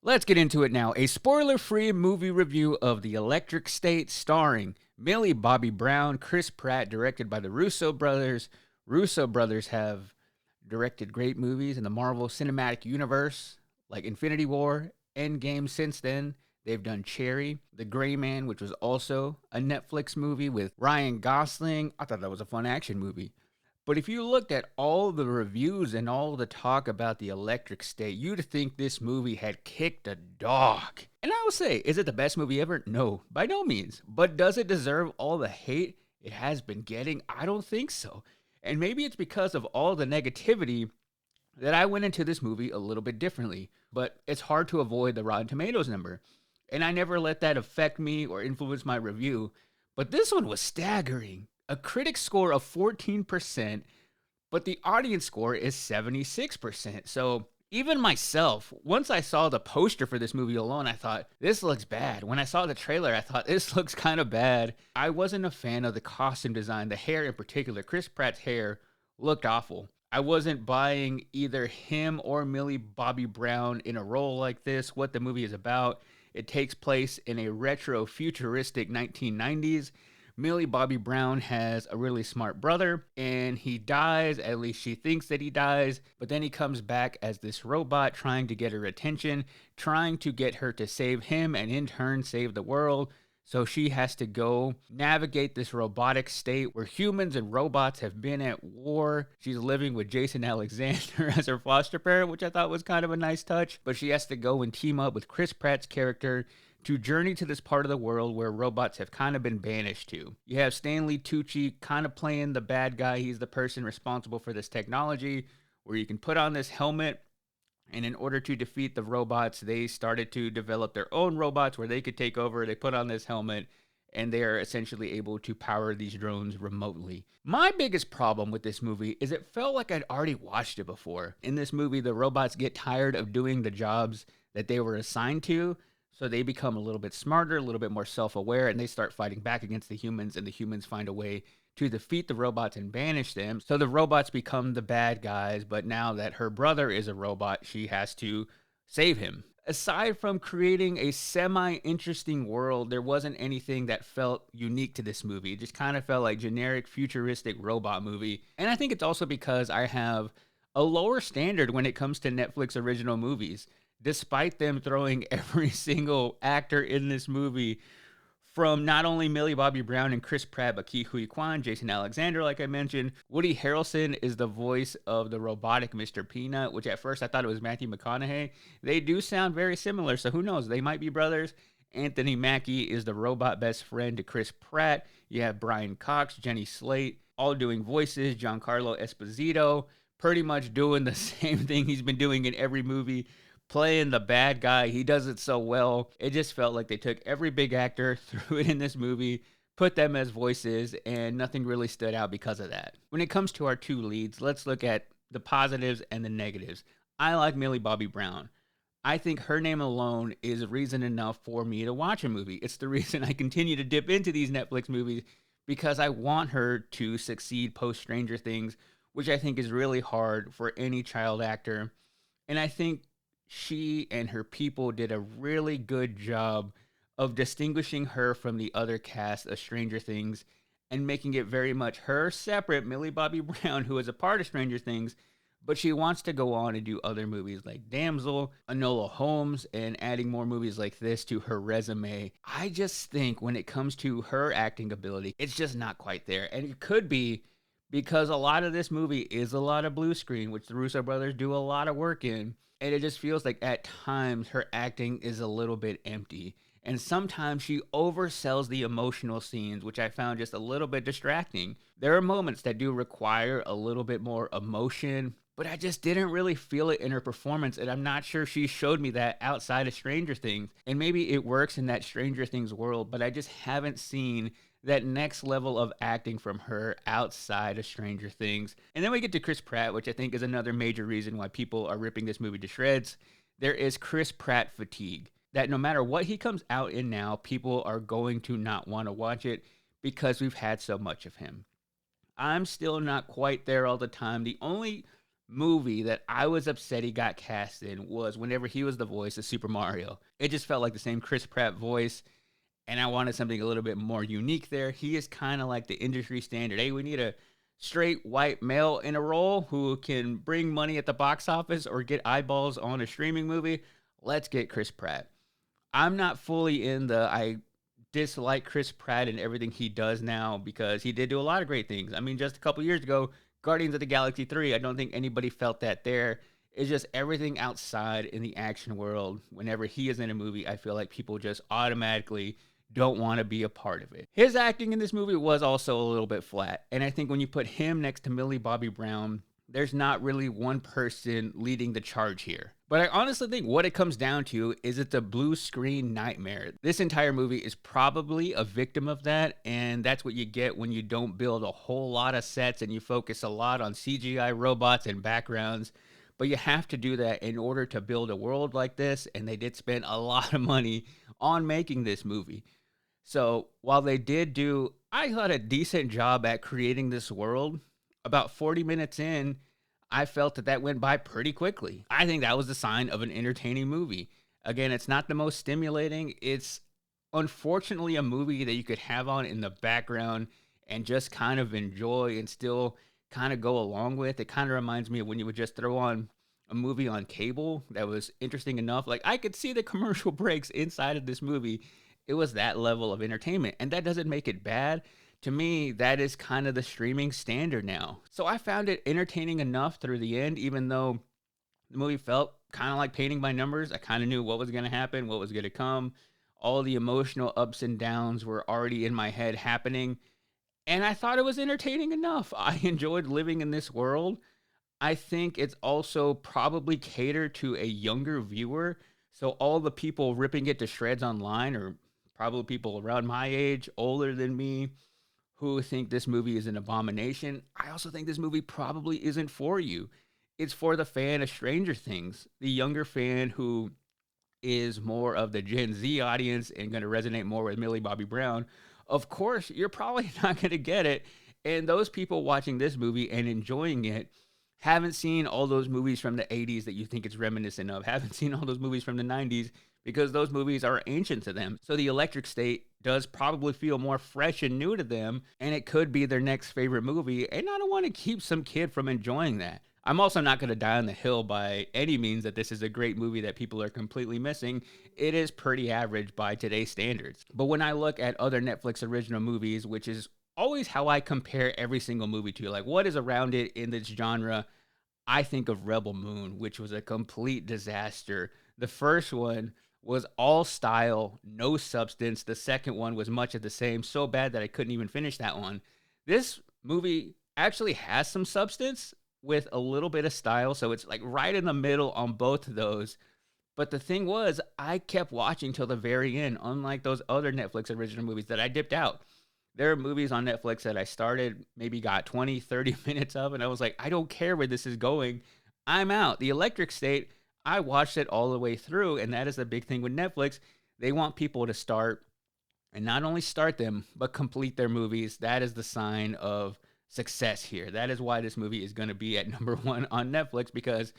Let's get into it now. A spoiler-free movie review of The Electric State starring Millie Bobby Brown, Chris Pratt, directed by the Russo Brothers. Russo Brothers have directed great movies in the Marvel Cinematic Universe, like Infinity War, Endgame since then. They've done Cherry, The Gray Man, which was also a Netflix movie with Ryan Gosling. I thought that was a fun action movie. But if you looked at all the reviews and all the talk about The Electric State, you'd think this movie had kicked a dog. And I will say, is it the best movie ever? No, by no means. But does it deserve all the hate it has been getting? I don't think so. And maybe it's because of all the negativity that I went into this movie a little bit differently. But it's hard to avoid the Rotten Tomatoes number. And I never let that affect me or influence my review. But this one was staggering. A critic score of 14%, but the audience score is 76%. So even myself, once I saw the poster for this movie alone, I thought, this looks bad. When I saw the trailer, I thought, this looks kind of bad. I wasn't a fan of the costume design, the hair in particular. Chris Pratt's hair looked awful. I wasn't buying either him or Millie Bobby Brown in a role like this, what the movie is about. It takes place in a retro futuristic 1990s. Millie Bobby Brown has a really smart brother, and he dies, at least she thinks that he dies, but then he comes back as this robot trying to get her attention, trying to get her to save him, and in turn save the world. So she has to go navigate this robotic state where humans and robots have been at war. She's living with Jason Alexander as her foster parent, which I thought was kind of a nice touch, but she has to go and team up with Chris Pratt's character to journey to this part of the world where robots have kind of been banished to. You have Stanley Tucci kind of playing the bad guy. He's the person responsible for this technology where you can put on this helmet, and in order to defeat the robots, they started to develop their own robots where they could take over. They put on this helmet, and they are essentially able to power these drones remotely. My biggest problem with this movie is it felt like I'd already watched it before. In this movie, the robots get tired of doing the jobs that they were assigned to, so they become a little bit smarter, a little bit more self-aware, and they start fighting back against the humans, and the humans find a way to defeat the robots and banish them. So the robots become the bad guys, but now that her brother is a robot, she has to save him. Aside from creating a semi-interesting world, there wasn't anything that felt unique to this movie. It just kind of felt like generic futuristic robot movie. And I think it's also because I have a lower standard when it comes to Netflix original movies. Despite them throwing every single actor in this movie, from not only Millie Bobby Brown and Chris Pratt, but Ke Huy Quan, Jason Alexander, like I mentioned. Woody Harrelson is the voice of the robotic Mr. Peanut, which at first I thought it was Matthew McConaughey. They do sound very similar, so who knows? They might be brothers. Anthony Mackie is the robot best friend to Chris Pratt. You have Brian Cox, Jenny Slate, all doing voices. Giancarlo Esposito, pretty much doing the same thing he's been doing in every movie, playing the bad guy. He does it so well. It just felt like they took every big actor, threw it in this movie, put them as voices, and nothing really stood out because of that. When it comes to our two leads, let's look at the positives and the negatives. I like Millie Bobby Brown. I think her name alone is reason enough for me to watch a movie. It's the reason I continue to dip into these Netflix movies, because I want her to succeed post Stranger Things, which I think is really hard for any child actor. And I think she and her people did a really good job of distinguishing her from the other cast of Stranger Things and making it very much her separate, Millie Bobby Brown, who is a part of Stranger Things, but she wants to go on and do other movies like Damsel, Enola Holmes, and adding more movies like this to her resume. I just think when it comes to her acting ability, it's just not quite there. And it could be because a lot of this movie is a lot of blue screen, which the Russo brothers do a lot of work in. And it just feels like at times her acting is a little bit empty. And sometimes she oversells the emotional scenes, which I found just a little bit distracting. There are moments that do require a little bit more emotion, but I just didn't really feel it in her performance. And I'm not sure she showed me that outside of Stranger Things. And maybe it works in that Stranger Things world, but I just haven't seen that next level of acting from her outside of Stranger Things. And then we get to Chris Pratt, which I think is another major reason why people are ripping this movie to shreds. There is Chris Pratt fatigue, that no matter what he comes out in now, people are going to not want to watch it because we've had so much of him. I'm still not quite there all the time. The only movie that I was upset he got cast in was whenever he was the voice of Super Mario. It just felt like the same Chris Pratt voice, and I wanted something a little bit more unique there. He is kind of like the industry standard. Hey, we need a straight white male in a role who can bring money at the box office or get eyeballs on a streaming movie. Let's get Chris Pratt. I'm not fully in the I dislike Chris Pratt and everything he does now because he did do a lot of great things. I mean, just a couple years ago, Guardians of the Galaxy 3, I don't think anybody felt that there. It's just everything outside in the action world. Whenever he is in a movie, I feel like people just automatically don't want to be a part of it. His acting in this movie was also a little bit flat. And I think when you put him next to Millie Bobby Brown, there's not really one person leading the charge here. But I honestly think what it comes down to is it's a blue screen nightmare. This entire movie is probably a victim of that, and that's what you get when you don't build a whole lot of sets and you focus a lot on CGI robots and backgrounds. But you have to do that in order to build a world like this, and they did spend a lot of money on making this movie. So while they did do, I thought, a decent job at creating this world, about 40 minutes in, I felt that that went by pretty quickly. I think that was the sign of an entertaining movie. Again, it's not the most stimulating. It's unfortunately a movie that you could have on in the background and just kind of enjoy and still kind of go along with. It kind of reminds me of when you would just throw on a movie on cable that was interesting enough. Like, I could see the commercial breaks inside of this movie. It was that level of entertainment, and that doesn't make it bad. To me, that is kind of the streaming standard now. So I found it entertaining enough through the end, even though the movie felt kind of like painting by numbers. I kind of knew what was going to happen, what was going to come. All the emotional ups and downs were already in my head happening. And I thought it was entertaining enough. I enjoyed living in this world. I think it's also probably catered to a younger viewer. So all the people ripping it to shreds online are probably people around my age, older than me, who think this movie is an abomination. I also think this movie probably isn't for you. It's for the fan of Stranger Things, the younger fan who is more of the Gen Z audience and going to resonate more with Millie Bobby Brown. Of course, you're probably not going to get it. And those people watching this movie and enjoying it haven't seen all those movies from the 80s that you think it's reminiscent of, haven't seen all those movies from the 90s because those movies are ancient to them. So the Electric State does probably feel more fresh and new to them, and it could be their next favorite movie, and I don't want to keep some kid from enjoying that. I'm also not going to die on the hill by any means that this is a great movie that people are completely missing. It is pretty average by today's standards. But when I look at other Netflix original movies, which is always how I compare every single movie to, like, what is around it in this genre, I think of Rebel Moon, which was a complete disaster. The first one was all style, no substance. The second one was much of the same, so bad that I couldn't even finish that one. This movie actually has some substance with a little bit of style, so it's like right in the middle on both of those. But the thing was, I kept watching till the very end, unlike those other Netflix original movies that I dipped out. There are movies on Netflix that I started, maybe got 20, 30 minutes of, and I was like, I don't care where this is going. I'm out. The Electric State, I watched it all the way through, and that is the big thing with Netflix. They want people to start, and not only start them, but complete their movies. That is the sign of success here. That is why this movie is going to be at number one on Netflix, because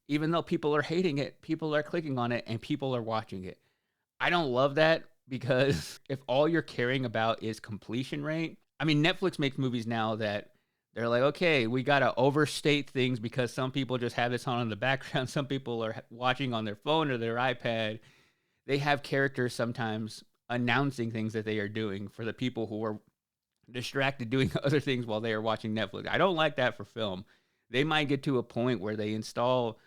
even though people are hating it, people are clicking on it, and people are watching it. I don't love that, because if all you're caring about is completion rate, I mean, Netflix makes movies now that they're like, okay, we got to overstate things because some people just have this on in the background. Some people are watching on their phone or their iPad. They have characters sometimes announcing things that they are doing for the people who are distracted doing other things while they are watching Netflix. I don't like that for film. They might get to a point where they install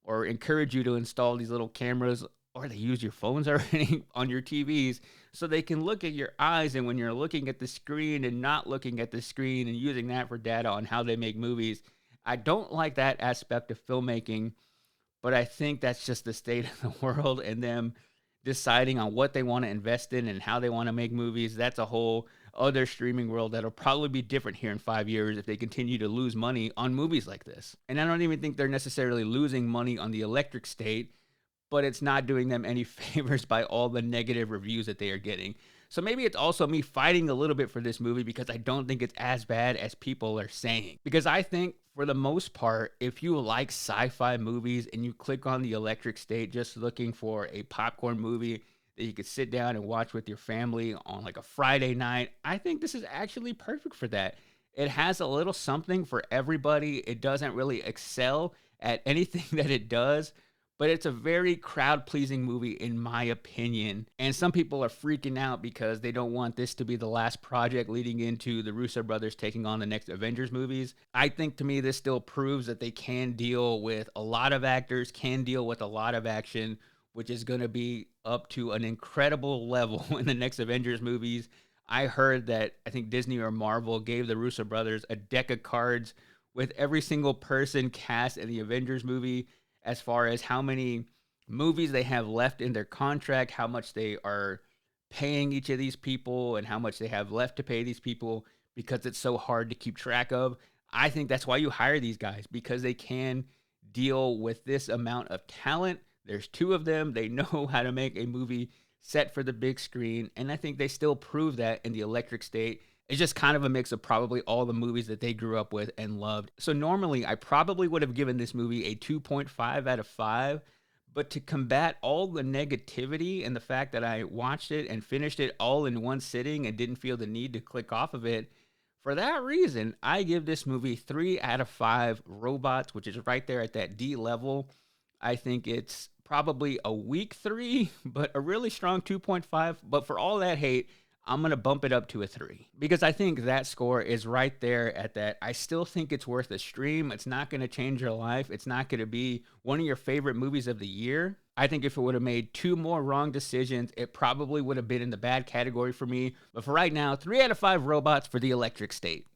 or encourage you to install these little cameras, or they use your phones already on your TVs so they can look at your eyes. And when you're looking at the screen and not looking at the screen and using that for data on how they make movies, I don't like that aspect of filmmaking, but I think that's just the state of the world and them deciding on what they want to invest in and how they want to make movies. That's a whole other streaming world that'll probably be different here in 5 years if they continue to lose money on movies like this. And I don't even think they're necessarily losing money on the Electric State, but it's not doing them any favors by all the negative reviews that they are getting. So maybe it's also me fighting a little bit for this movie because I don't think it's as bad as people are saying. Because I think for the most part, if you like sci-fi movies and you click on the Electric State just looking for a popcorn movie that you could sit down and watch with your family on like a Friday night, I think this is actually perfect for that. It has a little something for everybody. It doesn't really excel at anything that it does, but it's a very crowd pleasing movie, in my opinion. And some people are freaking out because they don't want this to be the last project leading into the Russo brothers taking on the next Avengers movies. I think to me, this still proves that they can deal with a lot of actors, can deal with a lot of action, which is going to be up to an incredible level in the next Avengers movies. I heard that I think Disney or Marvel gave the Russo brothers a deck of cards with every single person cast in the Avengers movie, as far as how many movies they have left in their contract, how much they are paying each of these people, and how much they have left to pay these people, because it's so hard to keep track of. I think that's why you hire these guys, because they can deal with this amount of talent. There's two of them. They know how to make a movie set for the big screen, and I think they still prove that in the Electric State. It's just kind of a mix of probably all the movies that they grew up with and loved. So normally I probably would have given this movie a 2.5 out of 5, but to combat all the negativity and the fact that I watched it and finished it all in one sitting and didn't feel the need to click off of it, for that reason, I give this movie 3 out of 5 robots, which is right there at that D level. I think it's probably a weak 3, but a really strong 2.5. But for all that hate, I'm going to bump it up to a 3, because I think that score is right there at that. I still think it's worth a stream. It's not going to change your life. It's not going to be one of your favorite movies of the year. I think if it would have made 2 more wrong decisions, it probably would have been in the bad category for me. But for right now, 3 out of 5 robots for the Electric State.